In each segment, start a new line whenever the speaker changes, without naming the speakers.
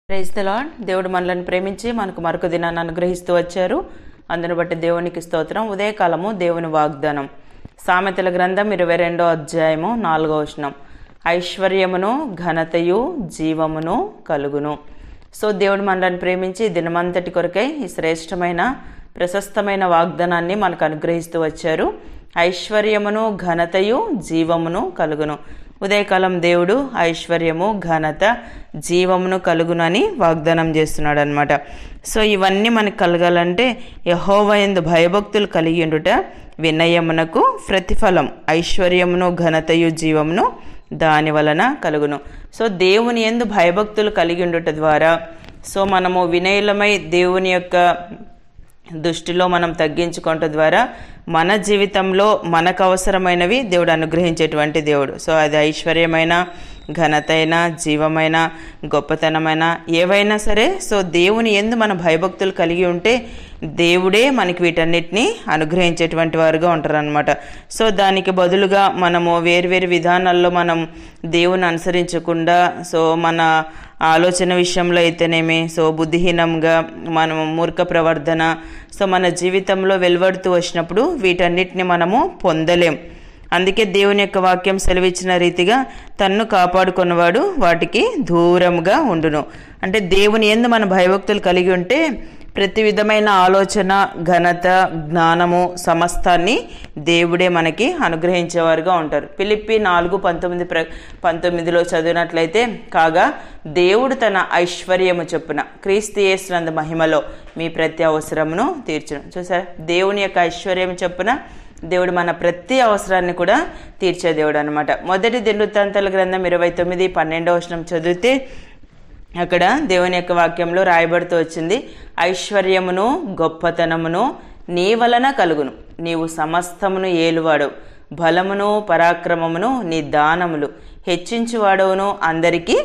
Praise the lord. దేవుడు మనల్ని ప్రేమించి మనకు మరొక దినాన్ని అనుగ్రహిస్తూ వచ్చారు. అందును బట్టి దేవునికి స్తోత్రం. ఉదయకాలము దేవుని వాగ్దానం. సామెతల గ్రంథం 22వ అధ్యాయము 4వ వచనం. ఐశ్వర్యమును ఘనతయు జీవమును కలుగును. సో దేవుడు మనల్ని ప్రేమించి దినమంతటి కొరకై ఈ శ్రేష్టమైన ప్రశస్తమైన వాగ్దానాన్ని మనకు అనుగ్రహిస్తూ వచ్చారు. ఐశ్వర్యమును ఘనతయు జీవమును కలుగును. ఉదయకాలం దేవుడు ఐశ్వర్యము ఘనత జీవమును కలుగునని వాగ్దానం చేస్తున్నాడు అనమాట. సో ఇవన్నీ మనకు కలగాలంటే యెహోవా యందు భయభక్తులు కలిగి ఉండుట వినయమునకు ప్రతిఫలం. ఐశ్వర్యమును ఘనతయు జీవమును దాని వలన కలుగును. సో దేవుని యందు భయభక్తులు కలిగి ఉండుట ద్వారా సో మనము వినయులమై దేవుని యొక్క దృష్టిలో మనం తగ్గించుకోవటం ద్వారా మన జీవితంలో మనకు అవసరమైనవి దేవుడు అనుగ్రహించేటువంటి దేవుడు. సో అది ఐశ్వర్యమైన ఘనత అయినా జీవమైన గొప్పతనమైన ఏవైనా సరే సో దేవుని యందు మన భయభక్తులు కలిగి ఉంటే దేవుడే మనకి వీటన్నిటిని అనుగ్రహించేటువంటి వారుగా ఉంటారనమాట. సో దానికి బదులుగా మనము వేరువేరు విధానాల్లో మనం దేవుని అనుసరించకుండా సో మన ఆలోచన విషయంలో అయితేనేమి సో బుద్ధిహీనంగా మనము మూర్ఖ ప్రవర్తన సో మన జీవితంలో వెలువడుతూ వచ్చినప్పుడు వీటన్నిటిని మనము పొందలేం. అందుకే దేవుని యొక్క వాక్యం సెలవిచ్చిన రీతిగా తన్ను కాపాడుకున్నవాడు వాటికి దూరంగా ఉండును. అంటే దేవుని యందు మన భయభక్తులు కలిగి ఉంటే ప్రతి విధమైన ఆలోచన ఘనత జ్ఞానము సమస్తాన్ని దేవుడే మనకి అనుగ్రహించేవారుగా ఉంటారు. ఫిలిప్పీ 4:19 చదివినట్లయితే కాగా దేవుడు తన ఐశ్వర్యము చొప్పున క్రీస్తు యేసునందు మహిమలో మీ ప్రతి అవసరమును తీర్చును. చూసారా, దేవుని యొక్క ఐశ్వర్యం చొప్పున దేవుడు మన ప్రతి అవసరాన్ని కూడా తీర్చే దేవుడు అనమాట. మొదటి దినవృత్తాంతాల గ్రంథం 29:12 వచనం చదివితే అక్కడ దేవుని యొక్క వాక్యంలో రాయబడుతూ వచ్చింది, ఐశ్వర్యమును గొప్పతనమును నీ వలన కలుగును, నీవు సమస్తమును ఏలువాడవు, బలమును పరాక్రమమును నీ దానములు, హెచ్చించువాడవును అందరికీ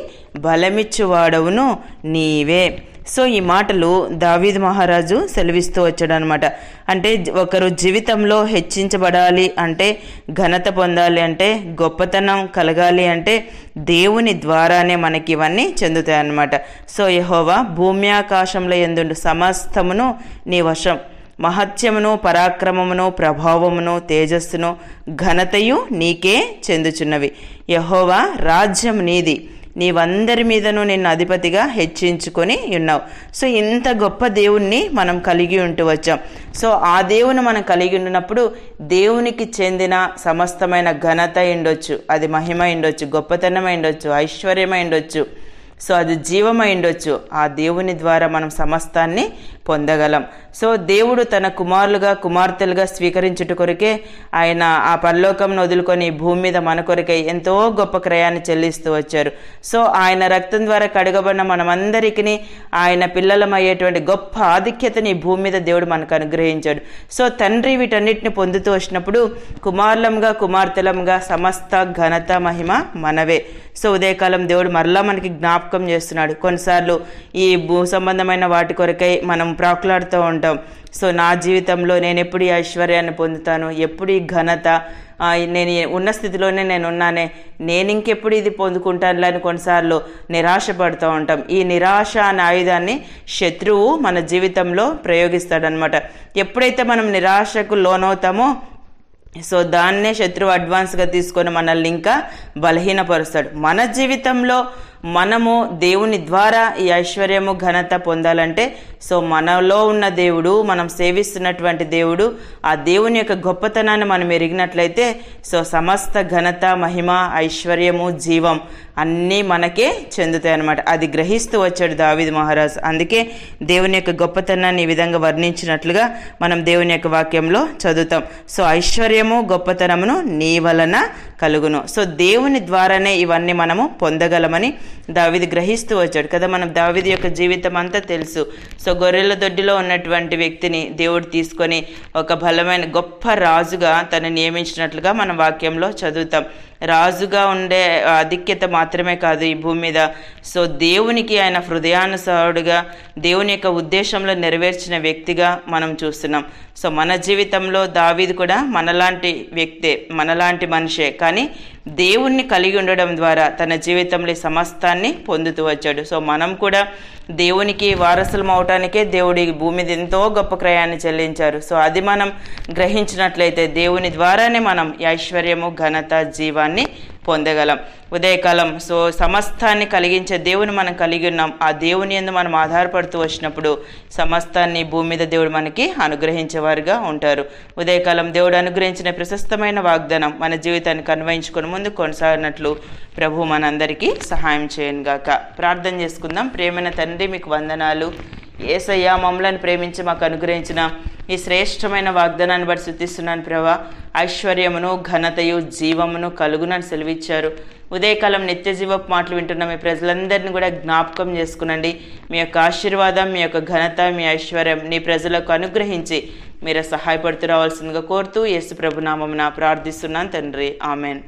బలమిచ్చువాడవును నీవే. సో ఈ మాటలు దావీదు మహారాజు సెలవిస్తూ వచ్చాడు అనమాట. అంటే ఒకరు జీవితంలో హెచ్చించబడాలి అంటే ఘనత పొందాలి అంటే గొప్పతనం కలగాలి అంటే దేవుని ద్వారానే మనకి ఇవన్నీ చెందుతాయి అన్నమాట. సో యెహోవా భూమి ఆకాశంలో యందుండు సమస్తమును నీ వశం, మహత్యమును పరాక్రమమును ప్రభావమును తేజస్సును ఘనతయు నీకే చెందుచున్నవి. యెహోవా రాజ్యం నీది, నీవందరి మీదను నిన్ను అధిపతిగా హెచ్చించుకొని ఉన్నావు. సో ఇంత గొప్ప దేవుణ్ణి మనం కలిగి ఉంటూ వచ్చాం. సో ఆ దేవుని మనం కలిగి ఉన్నప్పుడు దేవునికి చెందిన సమస్తమైన ఘనత ఉండొచ్చు, అది మహిమ ఉండొచ్చు, గొప్పతనమై ఉండొచ్చు, ఐశ్వర్యమై ఉండొచ్చు, సో అది జీవమై ఉండొచ్చు. ఆ దేవుని ద్వారా మనం సమస్తాన్ని పొందగలం. సో దేవుడు తన కుమారులుగా కుమార్తెలుగా స్వీకరించుట కొరకే ఆయన ఆ పరలోకంను వదులుకొని భూమి మీద మన కొరకై ఎంతో గొప్ప క్రయాన్ని చెల్లిస్తూ వచ్చారు. సో ఆయన రక్తం ద్వారా కడగబడిన మనమందరికీ ఆయన పిల్లలమయ్యేటువంటి గొప్ప ఆధిక్యతని భూమి మీద దేవుడు మనకు అనుగ్రహించాడు. సో తండ్రి వీటన్నిటిని పొందుతూ వచ్చినప్పుడు కుమారులంగా కుమార్తెలంగా సమస్త ఘనత మహిమ మనవే. సో ఉదయకాలం దేవుడు మరలా మనకి జ్ఞాపకం చేస్తున్నాడు. కొన్నిసార్లు ఈ భూ సంబంధమైన వాటి కొరకై మనం ప్రాకులాడుతూ ఉంటాం. సో నా జీవితంలో నేను ఎప్పుడు ఈ ఐశ్వర్యాన్ని పొందుతాను, ఎప్పుడు ఈ ఘనత, నేను ఉన్న స్థితిలోనే నేను ఉన్నానే, నేను ఇంకెప్పుడు ఇది పొందుకుంటానులే అని కొన్నిసార్లు నిరాశపడుతూ ఉంటాం. ఈ నిరాశ అనే ఆయుధాన్ని శత్రువు మన జీవితంలో ప్రయోగిస్తాడనమాట. ఎప్పుడైతే మనం నిరాశకు లోనవుతామో సో దాన్నే శత్రువు అడ్వాన్స్గా తీసుకొని మనల్ని ఇంకా బలహీనపరుస్తాడు. మన జీవితంలో మనము దేవుని ద్వారా ఈ ఐశ్వర్యము ఘనత పొందాలంటే సో మనలో ఉన్న దేవుడు, మనం సేవిస్తున్నటువంటి దేవుడు, ఆ దేవుని యొక్క గొప్పతనాన్ని మనం ఎరిగినట్లయితే సో సమస్త ఘనత మహిమ ఐశ్వర్యము జీవం అన్నీ మనకే చెందుతాయి అన్నమాట. అది గ్రహిస్తూ వచ్చాడు దావీదు మహారాజు. అందుకే దేవుని యొక్క గొప్పతనాన్ని ఈ విధంగా వర్ణించినట్లుగా మనం దేవుని యొక్క వాక్యంలో చదువుతాం. సో ఐశ్వర్యము గొప్పతనమును నీ వలన కలుగును. సో దేవుని ద్వారానే ఇవన్నీ మనము పొందగలమని దావీదు గ్రహిస్తూ వచ్చాడు కదా. మనం దావీదు యొక్క జీవితం అంతా తెలుసు. సో గొర్రెల దొడ్డిలో ఉన్నటువంటి వ్యక్తిని దేవుడు తీసుకొని ఒక బలమైన గొప్ప రాజుగా తను నియమించినట్లుగా మనం వాక్యంలో చదువుతాం. రాజుగా ఉండే ఆధిక్యత మాత్రమే కాదు ఈ భూమి మీద. సో దేవునికి ఆయన హృదయానుసారుడుగా దేవుని యొక్క ఉద్దేశంలో నెరవేర్చిన వ్యక్తిగా మనం చూస్తున్నాం. సో మన జీవితంలో దావీదు కూడా మనలాంటి వ్యక్తే, మనలాంటి మనిషే, కానీ దేవుణ్ణి కలిగి ఉండడం ద్వారా తన జీవితంలో సమస్తాన్ని పొందుతూ వచ్చాడు. సో మనం కూడా దేవునికి వారసులం అవటానికే దేవుడి భూమి మీద ఎంతో గొప్ప క్రయాన్ని చెల్లించారు. సో అది మనం గ్రహించినట్లయితే దేవుని ద్వారానే మనం ఐశ్వర్యము, ఘనత, జీవాన్ని పొందగలం. ఉదయకాలం సో సమస్తాన్ని కలిగించే దేవుని మనం కలిగి ఉన్నాం. ఆ దేవుని యందు మనం ఆధారపడుతూ వచ్చినప్పుడు సమస్తాన్ని భూమి మీద దేవుడు మనకి అనుగ్రహించేవారుగా ఉంటారు. ఉదయకాలం దేవుడు అనుగ్రహించిన ప్రశస్తమైన వాగ్దానం మన జీవితాన్ని అన్వయించుకొని ముందు కొనసాగినట్లు ప్రభు మనందరికీ సహాయం చేయను గాక. ప్రార్థన చేసుకుందాం. ప్రేమైన తండ్రి, మీకు వందనాలు. యేసయ్యా, మమ్మల్ని ప్రేమించి మాకు అనుగ్రహించిన ఈ శ్రేష్టమైన వాగ్దానాన్ని బట్టి స్తుతిస్తున్నాను ప్రభా. ఐశ్వర్యమును, ఘనతయు, జీవమును కలుగునని సెలవిచ్చారు. ఉదయకాలం నిత్య జీవపు మాటలు వింటున్న మీ ప్రజలందరినీ కూడా జ్ఞాపకం చేసుకునండి. మీ యొక్క ఆశీర్వాదం, మీ యొక్క ఘనత, మీ ఐశ్వర్యం నీ ప్రజలకు అనుగ్రహించి మీరు సహాయపడుతూ రావాల్సిందిగా కోరుతూ యేసు ప్రభు నామమున ప్రార్థిస్తున్నాను తండ్రి. ఆమెన్.